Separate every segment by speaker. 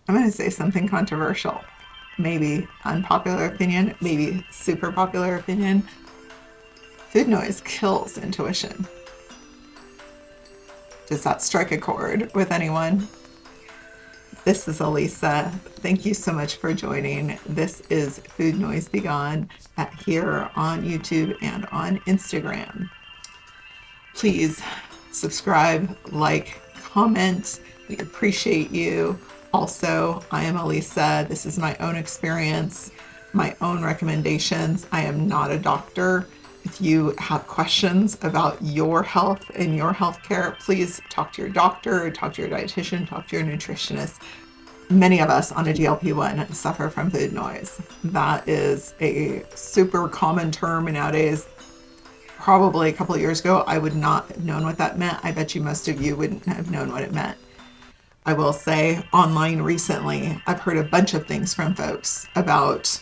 Speaker 1: I'm going to say something controversial. Maybe unpopular opinion, maybe super popular opinion. Food noise kills intuition. Does that strike a chord with anyone? This is Elisa. Thank you so much for joining. This is Food Noise Be Gone here on YouTube and on Instagram. Please subscribe, like, comment. We appreciate you. Also, I am Elisa. This is my own experience, my own recommendations. I am not a doctor. If you have questions about your health and your healthcare, please talk to your doctor, talk to your dietitian, talk to your nutritionist. Many of us on a GLP-1 suffer from food noise. That is a super common term nowadays. Probably a couple of years ago, I would not have known what that meant. I bet you most of you wouldn't have known what it meant. I will say online recently, I've heard a bunch of things from folks about,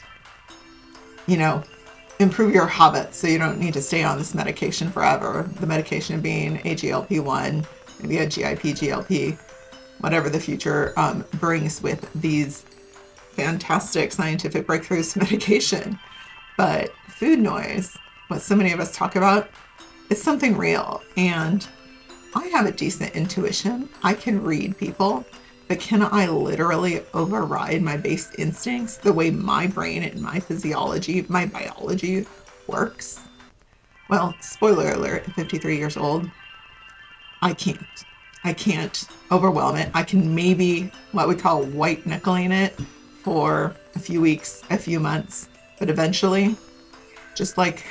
Speaker 1: improve your habits so you don't need to stay on this medication forever. The medication being a GLP-1, maybe a GIP, GLP, whatever the future brings with these fantastic scientific breakthroughs to medication. But food noise, what so many of us talk about, is something real. And I have a decent intuition. I can read people, but can I literally override my base instincts, the way my brain and my physiology, my biology works? Well, spoiler alert, at 53 years old, I can't. I can't overwhelm it. I can maybe what we call white knuckling it for a few weeks, a few months, but eventually, just like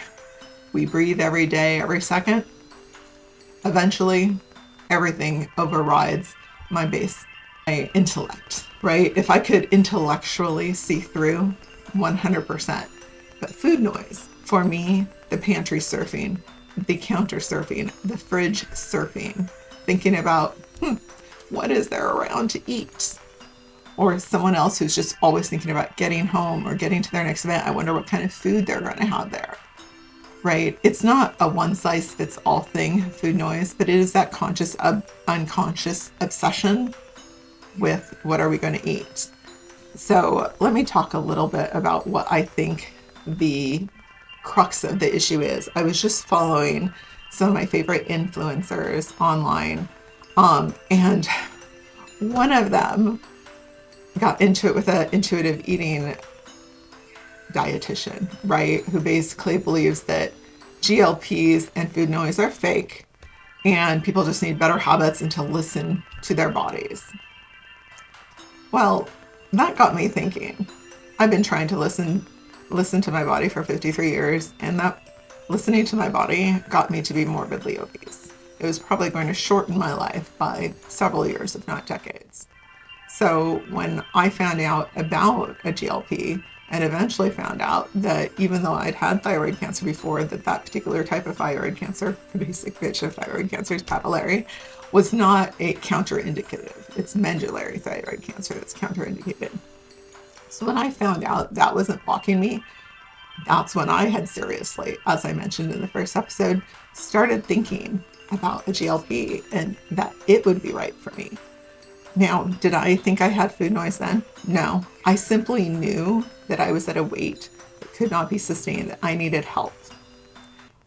Speaker 1: we breathe every day, every second, eventually everything overrides my base, my intellect, right? If I could intellectually see through 100%. But food noise, for me, the pantry surfing, the counter surfing, the fridge surfing, thinking about, what is there around to eat? Or someone else who's just always thinking about getting home or getting to their next event. I wonder what kind of food they're going to have there, right? It's not a one size fits all thing, food noise, but it is that conscious, unconscious obsession with what are we going to eat. So let me talk a little bit about what I think the crux of the issue is. I was just following some of my favorite influencers online, and one of them got into it with an intuitive eating dietitian, right? Who basically believes that GLPs and food noise are fake and people just need better habits and to listen to their bodies. Well, that got me thinking. I've been trying to listen to my body for 53 years, and that listening to my body got me to be morbidly obese. It was probably going to shorten my life by several years, if not decades. So when I found out about a GLP and eventually found out that even though I'd had thyroid cancer before, that particular type of thyroid cancer, the basic pitch of thyroid cancer is papillary, was not a counterindicative. It's medullary thyroid cancer that's counterindicated. So when I found out that wasn't blocking me, that's when I had seriously, as I mentioned in the first episode, started thinking about a GLP and that it would be right for me. Now, did I think I had food noise then? No. I simply knew that I was at a weight that could not be sustained, that I needed help.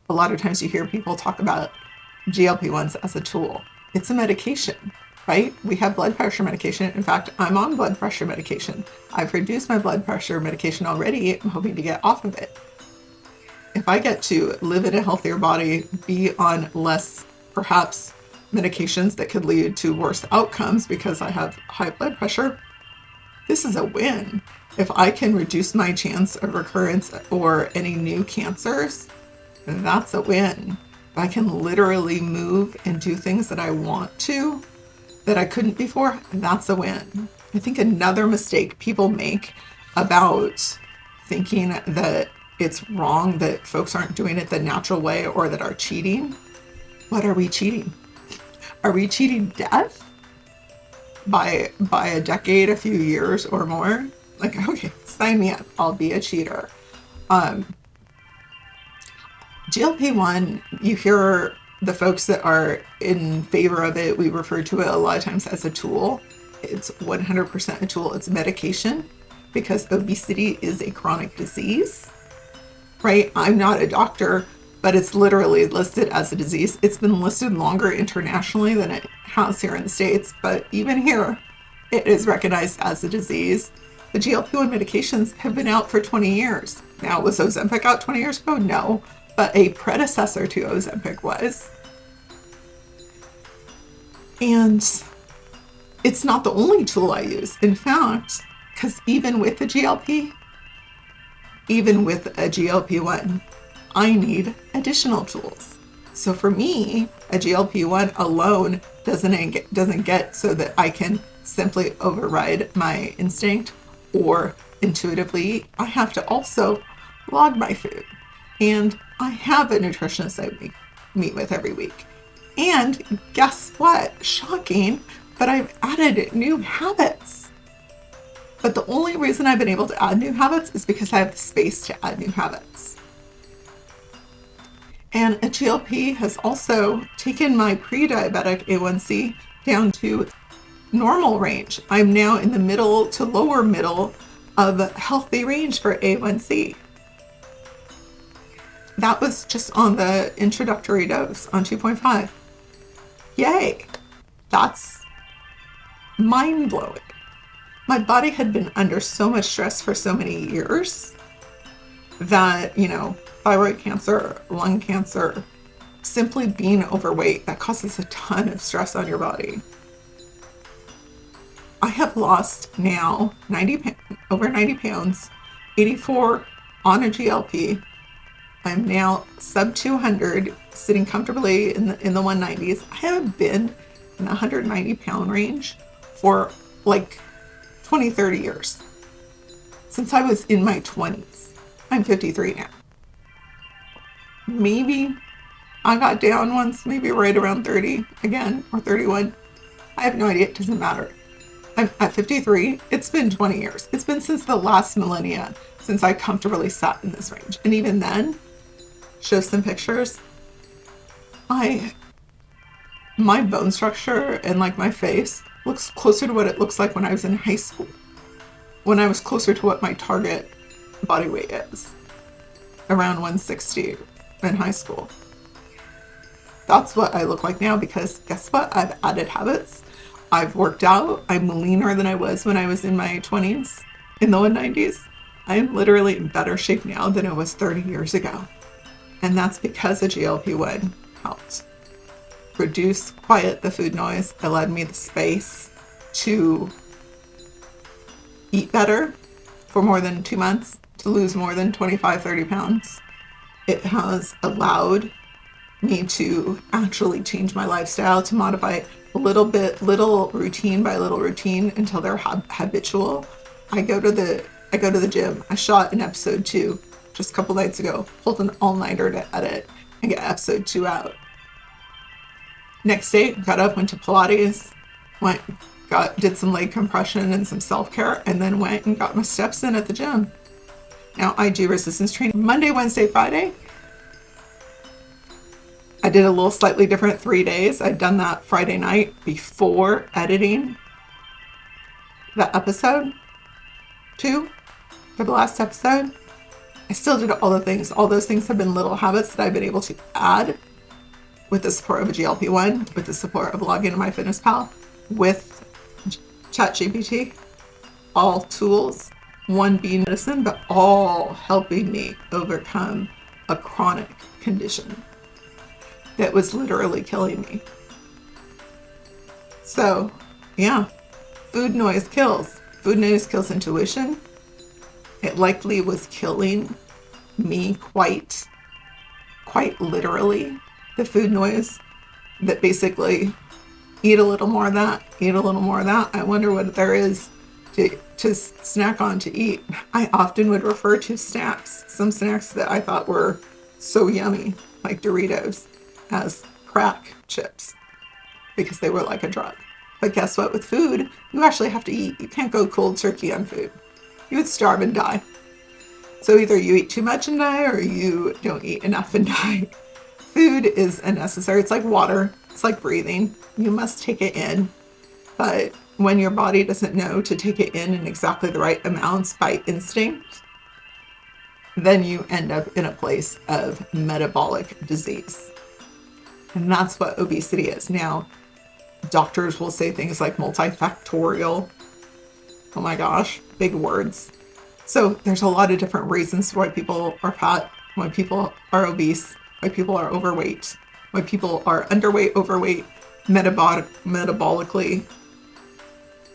Speaker 1: A lot of times you hear people talk about GLP-1s as a tool. It's a medication, right? We have blood pressure medication. In fact, I'm on blood pressure medication. I've reduced my blood pressure medication already. I'm hoping to get off of it. If I get to live in a healthier body, be on less, perhaps, medications that could lead to worse outcomes because I have high blood pressure, this is a win. If I can reduce my chance of recurrence or any new cancers, that's a win. If I can literally move and do things that I want to, that I couldn't before, that's a win. I think another mistake people make about thinking that it's wrong that folks aren't doing it the natural way or that are cheating. What are we cheating? Are we cheating death by a decade, a few years or more? Like, okay, sign me up. I'll be a cheater. GLP-1, you hear the folks that are in favor of it, we refer to it a lot of times as a tool. It's 100% a tool. It's medication, because obesity is a chronic disease, right? I'm not a doctor, but it's literally listed as a disease. It's been listed longer internationally than it has here in the States, but even here, it is recognized as a disease. The GLP-1 medications have been out for 20 years. Now, was Ozempic out 20 years ago? No, but a predecessor to Ozempic was. And it's not the only tool I use. In fact, because even with a GLP-1, I need additional tools. So for me, a GLP-1 alone doesn't get so that I can simply override my instinct or intuitively. I have to also log my food. And I have a nutritionist I meet with every week. And guess what? Shocking, but I've added new habits. But the only reason I've been able to add new habits is because I have the space to add new habits. And a GLP has also taken my pre-diabetic A1C down to normal range. I'm now in the middle to lower middle of healthy range for A1C. That was just on the introductory dose on 2.5. Yay! That's mind-blowing. My body had been under so much stress for so many years that, thyroid cancer, lung cancer, simply being overweight, that causes a ton of stress on your body. I have lost now over 90 pounds, 84 on a GLP. I'm now sub 200, sitting comfortably in the 190s. I haven't been in the 190 pound range for like 20, 30 years. Since I was in my 20s. I'm 53 now. Maybe I got down once, maybe right around 30 again, or 31. I have no idea. It doesn't matter. I'm at 53. It's been 20 years. It's been since the last millennia since I comfortably sat in this range. And even then, show some pictures. My bone structure and like my face looks closer to what it looks like when I was in high school. When I was closer to what my target body weight is. Around 160 in high school. That's what I look like now, because guess what? I've added habits. I've worked out. I'm leaner than I was when I was in my 20s, in the 190s. I'm literally in better shape now than I was 30 years ago. And that's because the GLP-1 helped quiet the food noise. It allowed me the space to eat better for more than 2 months, to lose more than 25, 30 pounds. It has allowed me to actually change my lifestyle, to modify little routine by little routine until they're habitual. I go to the gym. I shot an episode 2 just a couple nights ago, pulled an all-nighter to edit and get episode 2 out. Next day, got up, went to Pilates, did some leg compression and some self-care, and then went and got my steps in at the gym. Now I do resistance training Monday, Wednesday, Friday. I did a little slightly different 3 days. I'd done that Friday night before editing the episode 2 for the last episode. I still did all the things. All those things have been little habits that I've been able to add with the support of a GLP-1, with the support of logging in MyFitnessPal, with ChatGPT, all tools, one being medicine, but all helping me overcome a chronic condition that was literally killing me. So, yeah, food noise kills. Food noise kills intuition. It likely was killing me quite literally. The food noise that basically eat a little more of that, eat a little more of that. I wonder what there is to snack on, to eat. I often would refer to snacks, some snacks that I thought were so yummy, like Doritos, as crack chips, because they were like a drug. But guess what? With food, you actually have to eat. You can't go cold turkey on food. You would starve and die. So either you eat too much and die, or you don't eat enough and die. Food is a necessary. It's like water. It's like breathing. You must take it in. But when your body doesn't know to take it in exactly the right amounts by instinct, then you end up in a place of metabolic disease. And that's what obesity is. Now, doctors will say things like multifactorial. Oh my gosh, big words. So there's a lot of different reasons why people are fat, why people are obese, why people are overweight, why people are underweight, overweight, metabolically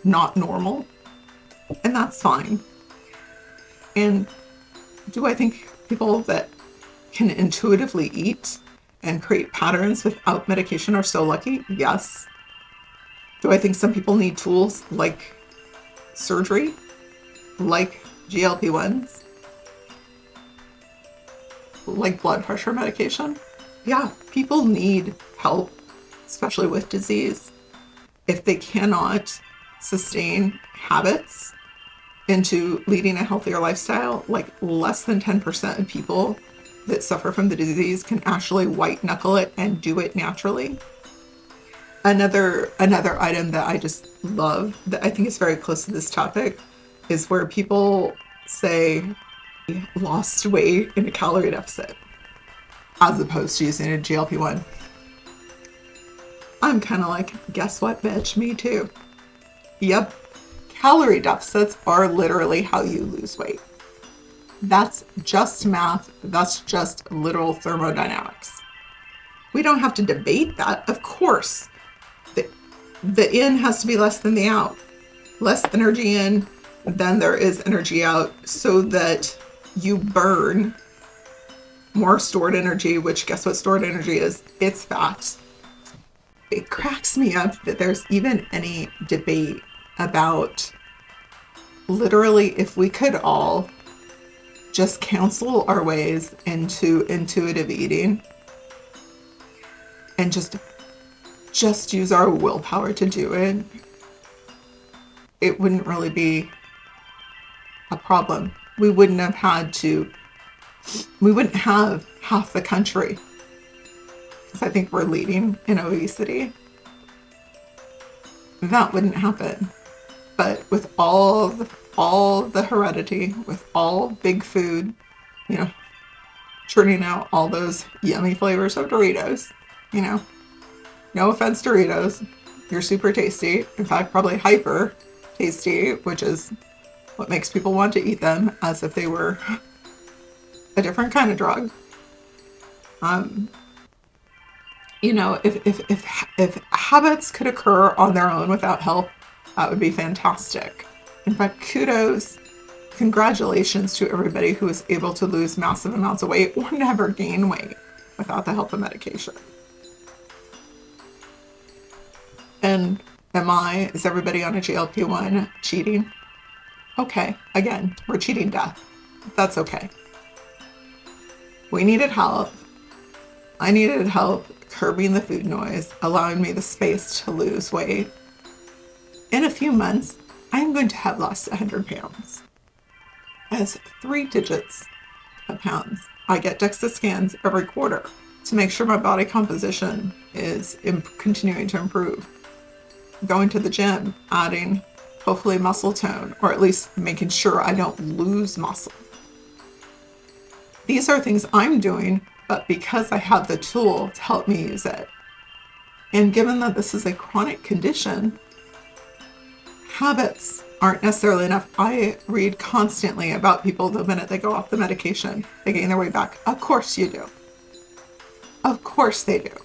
Speaker 1: not normal. And that's fine. And do I think people that can intuitively eat and create patterns without medication are so lucky? Yes. Do I think some people need tools like surgery, like GLP-1s, like blood pressure medication? Yeah, people need help, especially with disease. If they cannot sustain habits into leading a healthier lifestyle, like less than 10% of people that suffer from the disease can actually white knuckle it and do it naturally. Another item that I just love that I think is very close to this topic is where people say lost weight in a calorie deficit as opposed to using a GLP-1. I'm kind of like, guess what, bitch? Me too. Yep. Calorie deficits are literally how you lose weight. That's just math. That's just literal thermodynamics. We don't have to debate that. Of course, the in has to be less than the out. Less energy in than there is energy out, so that you burn more stored energy, which guess what stored energy is? It's fat. It cracks me up that there's even any debate about literally if we could all just counsel our ways into intuitive eating and just use our willpower to do it, it wouldn't really be a problem. We wouldn't have half the country, because I think we're leading in obesity. That wouldn't happen. But with all the heredity, with all big food, churning out all those yummy flavors of Doritos, no offense, Doritos, you're super tasty. In fact, probably hyper tasty, which is what makes people want to eat them as if they were a different kind of drug. If habits could occur on their own without help, that would be fantastic. In fact, congratulations to everybody who is able to lose massive amounts of weight or never gain weight without the help of medication. And is everybody on a GLP-1 cheating? Okay, again, we're cheating death. That's okay. We needed help. I needed help curbing the food noise, allowing me the space to lose weight. In a few months, I'm going to have lost 100 pounds. That's 3 digits of pounds. I get DEXA scans every quarter to make sure my body composition is continuing to improve. Going to the gym, adding hopefully muscle tone, or at least making sure I don't lose muscle. These are things I'm doing, but because I have the tool to help me use it. And given that this is a chronic condition, habits aren't necessarily enough. I read constantly about people the minute they go off the medication, they gain their weight back. Of course you do. Of course they do.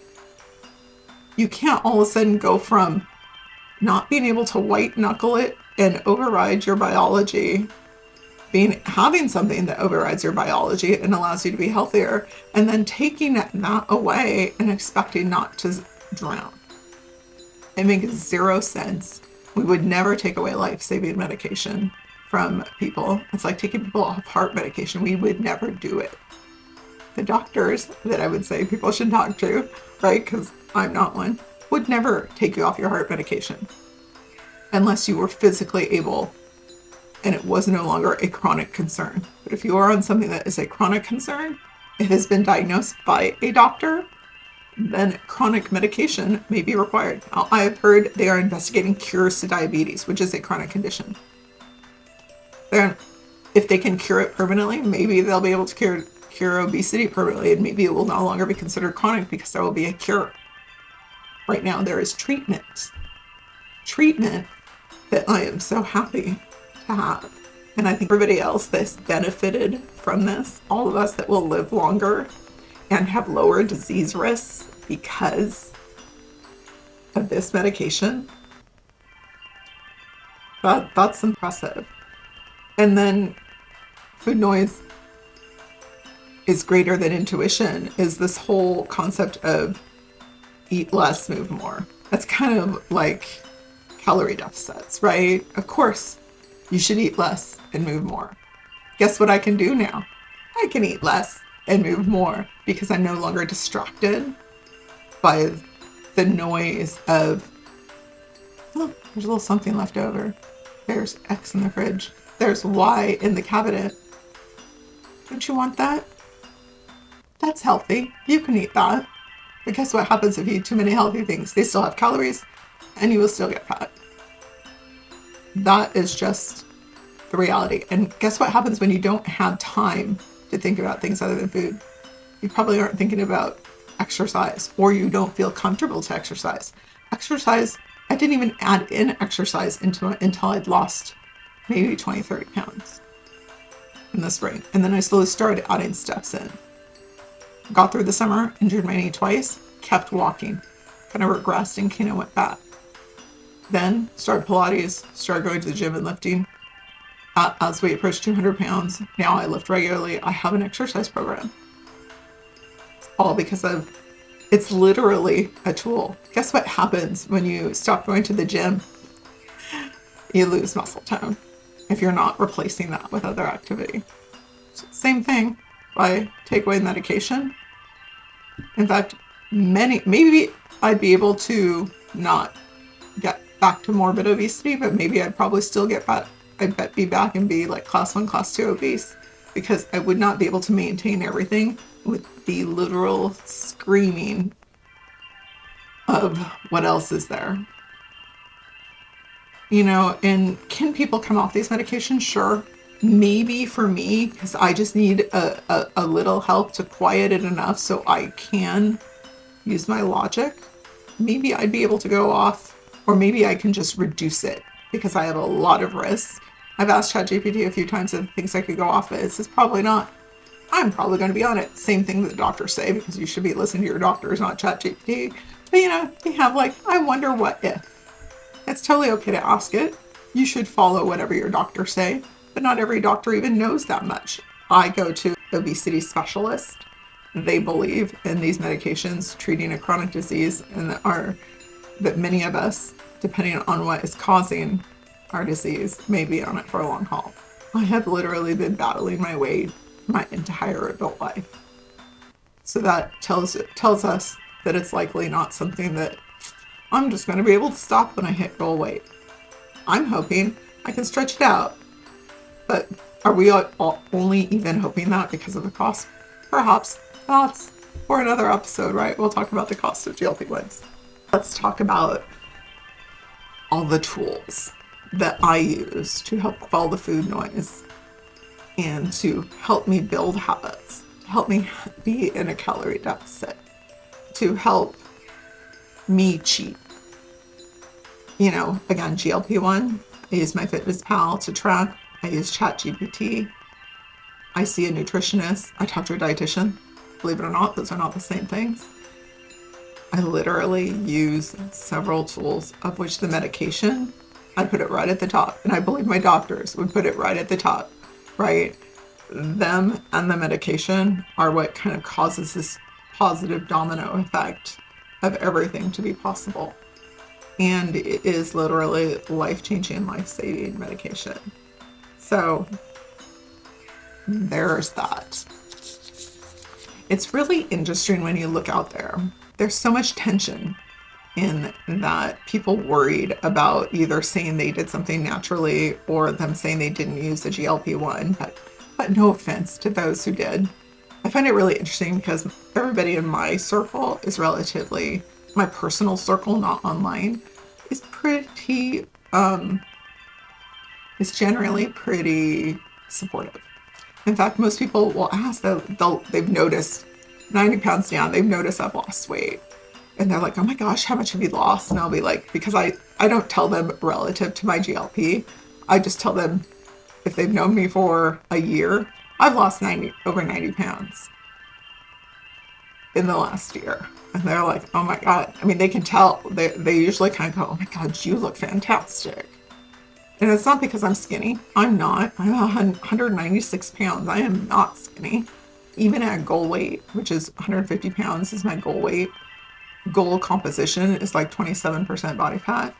Speaker 1: You can't all of a sudden go from not being able to white knuckle it and override your biology, having something that overrides your biology and allows you to be healthier, and then taking that away and expecting not to drown. It makes zero sense. We would never take away life-saving medication from people. It's like taking people off heart medication. We would never do it. The doctors that I would say people should talk to, right, because I'm not one, would never take you off your heart medication unless you were physically able and it was no longer a chronic concern. But if you are on something that is a chronic concern, it has been diagnosed by a doctor, then chronic medication may be required. Now, I've heard they are investigating cures to diabetes, which is a chronic condition. If they can cure it permanently, maybe they'll be able to cure obesity permanently, and maybe it will no longer be considered chronic because there will be a cure. Right now, there is treatment that I am so happy to have. And I think everybody else that's benefited from this, all of us that will live longer and have lower disease risks because of this medication, that's impressive. And then food noise is greater than intuition is this whole concept of eat less, move more. That's kind of like calorie deficits, right? Of course, you should eat less and move more. Guess what I can do now? I can eat less and move more because I'm no longer distracted by the noise of, oh, there's a little something left over. There's X in the fridge. There's Y in the cabinet. Don't you want that? That's healthy. You can eat that. But guess what happens if you eat too many healthy things? They still have calories and you will still get fat. That is just the reality. And guess what happens when you don't have time to think about things other than food? You probably aren't thinking about exercise, or you don't feel comfortable to exercise. Exercise, I didn't even add in exercise until I'd lost maybe 20, 30 pounds in the spring. And then I slowly started adding steps in. Got through the summer, injured my knee twice, kept walking, kind of regressed and kind of went back. Then started Pilates, started going to the gym and lifting. As we approached 200 pounds, now I lift regularly. I have an exercise program. It's all because of, it's literally a tool. Guess what happens when you stop going to the gym? You lose muscle tone if you're not replacing that with other activity. Same thing. If I take away medication, in fact, maybe I'd be able to not get back to morbid obesity, but maybe I'd probably still get back. I'd be back and be like class 1, class 2 obese, because I would not be able to maintain everything with the literal screaming of what else is there. You know, and can people come off these medications? Sure. Maybe for me, because I just need a little help to quiet it enough so I can use my logic. Maybe I'd be able to go off, or maybe I can just reduce it because I have a lot of risks. I've asked ChatGPT a few times if it thinks I could go off it. It says probably not. I'm probably going to be on it. Same thing that the doctors say, because you should be listening to your doctors, not ChatGPT. But you know, they have like, I wonder what if. It's totally okay to ask it. You should follow whatever your doctors say, but not every doctor even knows that much. I go to obesity specialist. They believe in these medications treating a chronic disease, and that many of us, depending on what is causing our disease, may be on it for a long haul. I have literally been battling my weight my entire adult life. So that tells us that it's likely not something that I'm just going to be able to stop when I hit goal weight. I'm hoping I can stretch it out. But are we only even hoping that because of the cost? Perhaps. That's for another episode, right? We'll talk about the cost of GLP-1s. Let's talk about all the tools that I use to help quell the food noise and to help me build habits, to help me be in a calorie deficit, to help me cheat. You know, again, GLP-1, I use MyFitnessPal to track. I use ChatGPT. I see a nutritionist. I talk to a dietitian. Believe it or not, those are not the same things. I literally use several tools, of which the medication, I put it right at the top. And I believe my doctors would put it right at the top, right? Them and the medication are what kind of causes this positive domino effect of everything to be possible. And it is literally life-changing, life-saving medication. So there's that. It's really interesting when you look out there. There's so much tension in that, people worried about either saying they did something naturally or them saying they didn't use the GLP-1. But no offense to those who did. I find it really interesting because everybody in my circle is relatively, my personal circle, not online, is pretty, is generally pretty supportive. In fact, most people will ask that they've noticed 90 pounds down, they've noticed I've lost weight. And they're like, oh my gosh, how much have you lost? And I'll be like, because I don't tell them relative to my GLP. I just tell them if they've known me for a year, I've lost over 90 pounds in the last year. And they're like, oh my God. I mean, they can tell. They usually kind of go, oh my God, you look fantastic. And it's not because I'm skinny. I'm not. I'm 196 pounds. I am not skinny. Even at goal weight, which is 150 pounds is my goal weight. Goal composition is like 27% body fat.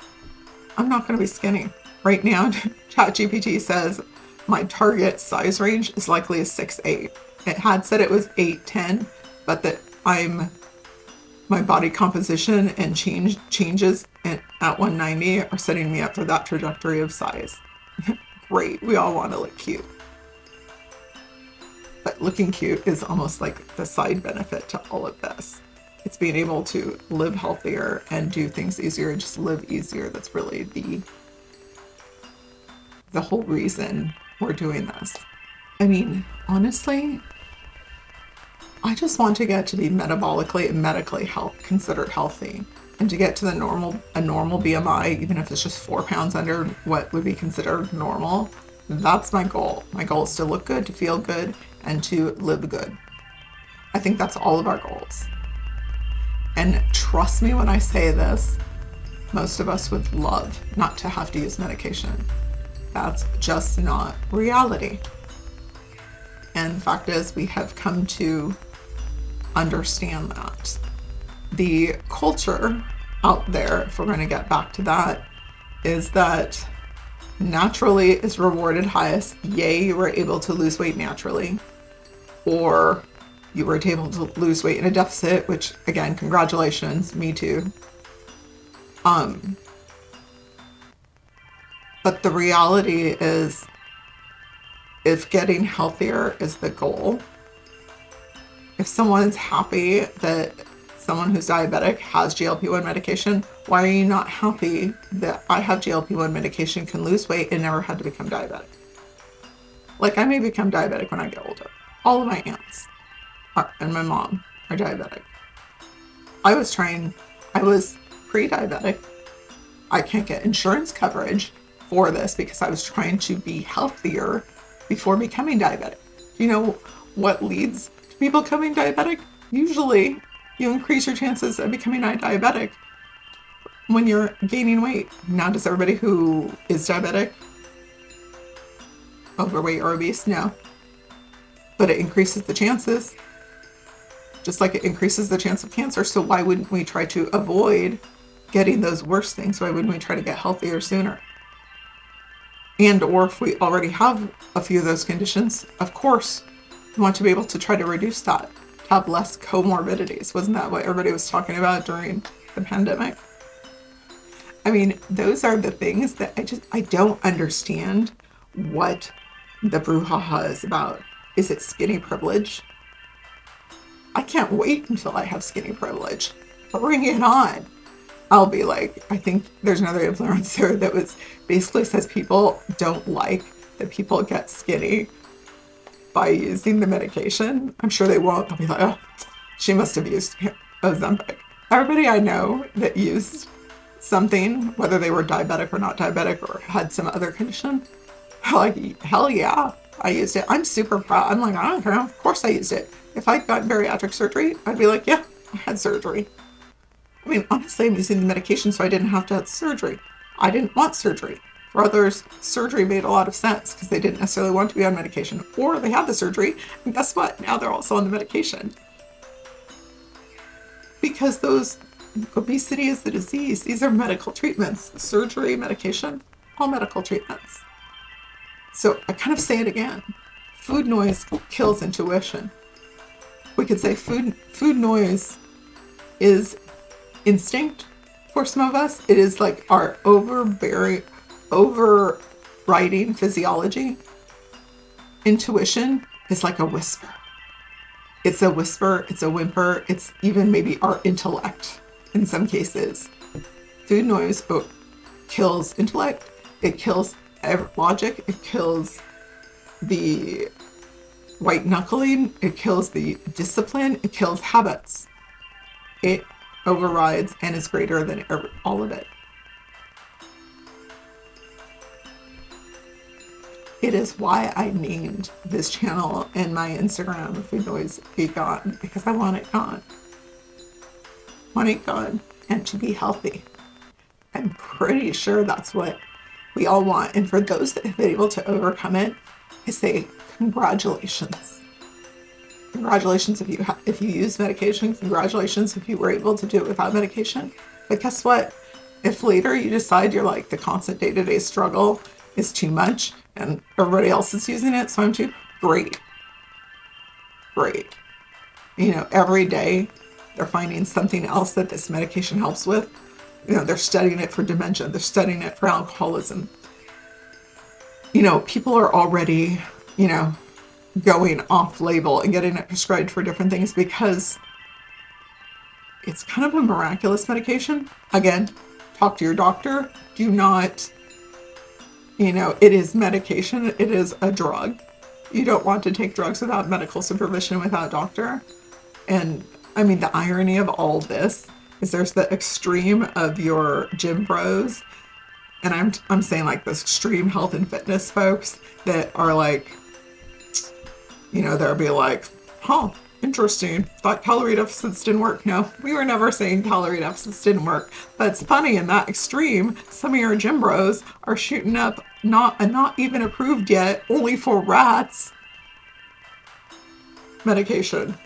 Speaker 1: I'm not going to be skinny. Right now, ChatGPT says my target size range is likely a 6'8". It had said it was 8'10", but that my body composition and changes at 190 are setting me up for that trajectory of size. Great, we all want to look cute. But looking cute is almost like the side benefit to all of this. It's being able to live healthier and do things easier and just live easier. That's really the whole reason we're doing this. I mean, honestly, I just want to get to be metabolically and medically considered healthy, and to get to a normal BMI, even if it's just 4 pounds under what would be considered normal. That's my goal. My goal is to look good, to feel good, and to live good. I think that's all of our goals. And trust me when I say this, most of us would love not to have to use medication. That's just not reality. And the fact is, we have come to understand that. The culture out there, if we're going to get back to that, is that naturally is rewarded highest. Yay, you were able to lose weight naturally. Or you were able to lose weight in a deficit, which again, congratulations, me too. But the reality is, if getting healthier is the goal, if someone's happy that someone who's diabetic has GLP-1 medication, why are you not happy that I have GLP-1 medication, can lose weight, and never had to become diabetic? Like, I may become diabetic when I get older. All of my aunts and my mom are diabetic. I was pre-diabetic. I can't get insurance coverage for this because I was trying to be healthier before becoming diabetic. Do you know what leads to people becoming diabetic? Usually you increase your chances of becoming diabetic when you're gaining weight. Now, does everybody who is diabetic overweight or obese? No. But it increases the chances, just like it increases the chance of cancer. So why wouldn't we try to avoid getting those worst things? Why wouldn't we try to get healthier sooner? And or if we already have a few of those conditions, of course, we want to be able to try to reduce that, to have less comorbidities. Wasn't that what everybody was talking about during the pandemic? I mean, those are the things that I don't understand what the brouhaha is about. Is it skinny privilege? I can't wait until I have skinny privilege. Bring it on. I'll be like, I think there's another influencer that basically says people don't like that people get skinny by using the medication. I'm sure they won't. They'll be like, oh, she must have used Ozempic. Everybody I know that used something, whether they were diabetic or not diabetic or had some other condition, like, hell yeah, I used it. I'm super proud. I'm like, I don't care. Of course I used it. If I'd gotten bariatric surgery, I'd be like, yeah, I had surgery. I mean, honestly, I'm using the medication so I didn't have to have surgery. I didn't want surgery. For others, surgery made a lot of sense because they didn't necessarily want to be on medication, or they had the surgery, and guess what? Now they're also on the medication. Because obesity is the disease. These are medical treatments. Surgery, medication, all medical treatments. So I kind of say it again. Food noise kills intuition. We could say food noise is instinct for some of us. It is like our overriding physiology. Intuition is like a whisper. It's a whisper, it's a whimper, it's even maybe our intellect in some cases. Food noise kills intellect, it kills logic, it kills the white knuckling, it kills the discipline, it kills habits. It overrides and is greater than all of it. It is why I named this channel and my Instagram Food Noise Be Gone, because I want it gone. I want it gone and to be healthy. I'm pretty sure that's what we all want. And for those that have been able to overcome it, I say congratulations. Congratulations if you use medication. Congratulations if you were able to do it without medication. But guess what? If later you decide you're like the constant day-to-day struggle is too much and everybody else is using it, so I'm too, great. You know, every day they're finding something else that this medication helps with. You know, they're studying it for dementia. They're studying it for alcoholism. You know, people are already, you know, going off label and getting it prescribed for different things because it's kind of a miraculous medication. Again, talk to your doctor. Do not, you know, it is medication. It is a drug. You don't want to take drugs without medical supervision, without a doctor. And I mean, the irony of all this is there's the extreme of your gym bros, and I'm saying like this extreme health and fitness folks that are like, you know, they'll be like, huh, interesting. Thought calorie deficits didn't work. No, we were never saying calorie deficits didn't work. But it's funny, in that extreme, some of your gym bros are shooting up not even approved yet, only for rats, medication.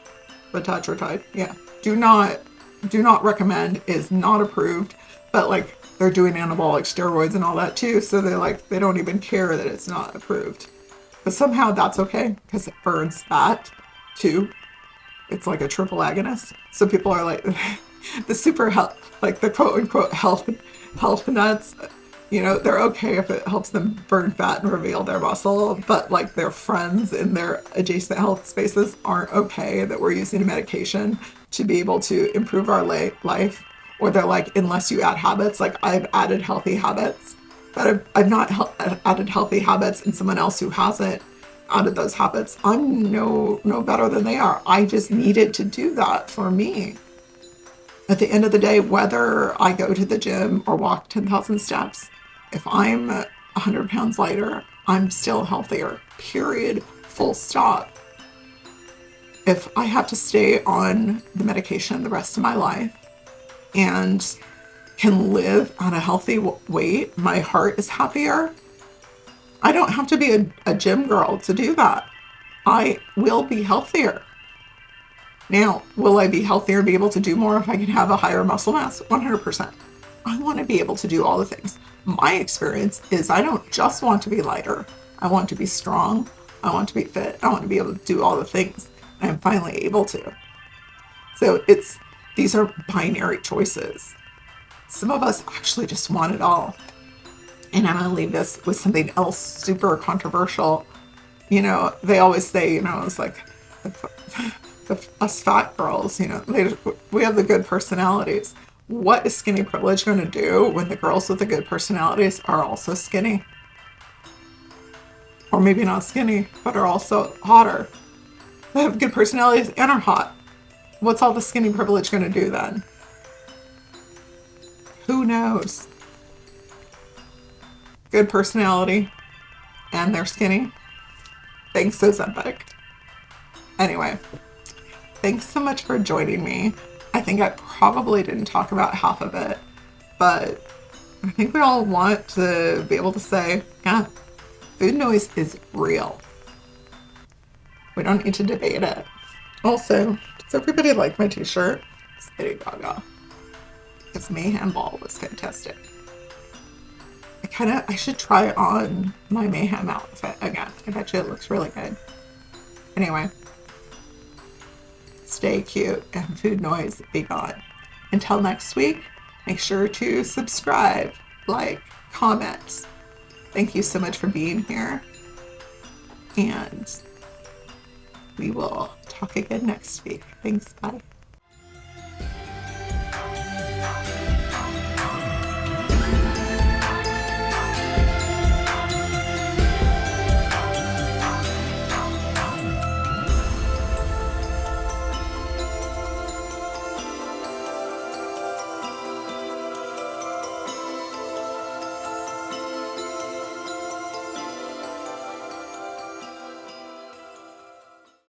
Speaker 1: Retatrutide. Yeah. Do not recommend, is not approved, but like they're doing anabolic steroids and all that too. So they don't even care that it's not approved. But somehow that's okay because it burns fat too. It's like a triple agonist. So people are like the super health, like the quote unquote health nuts, you know, they're okay if it helps them burn fat and reveal their muscle, but like their friends in their adjacent health spaces aren't okay that we're using a medication to be able to improve our life. Or they're like, unless you add habits, like I've added healthy habits, but I've not added healthy habits, and someone else who hasn't added those habits, I'm no better than they are. I just needed to do that for me. At the end of the day, whether I go to the gym or walk 10,000 steps, if I'm 100 pounds lighter, I'm still healthier, period, full stop. If I have to stay on the medication the rest of my life and can live on a healthy weight, my heart is happier. I don't have to be a gym girl to do that. I will be healthier. Now, will I be healthier, be able to do more if I can have a higher muscle mass? 100%. I want to be able to do all the things. My experience is I don't just want to be lighter. I want to be strong. I want to be fit. I want to be able to do all the things. And I'm finally able to. So these are binary choices. Some of us actually just want it all. And I'm going to leave this with something else super controversial. You know, they always say, you know, it's like us fat girls, you know, we have the good personalities. What is skinny privilege going to do when the girls with the good personalities are also skinny? Or maybe not skinny, but are also hotter. They have good personalities and are hot. What's all the skinny privilege going to do then? Who knows? Good personality and they're skinny. Thanks, Ozempic. Anyway, thanks so much for joining me. I think I probably didn't talk about half of it, but I think we all want to be able to say, yeah, food noise is real. We don't need to debate it. Also, does everybody like my t-shirt? Lady Gaga. This Mayhem ball was fantastic. I should try on my Mayhem outfit again. I bet you it looks really good. Anyway, stay cute and food noise be gone. Until next week, make sure to subscribe, like, comment. Thank you so much for being here. And we will talk talk again next week. Thanks. Bye.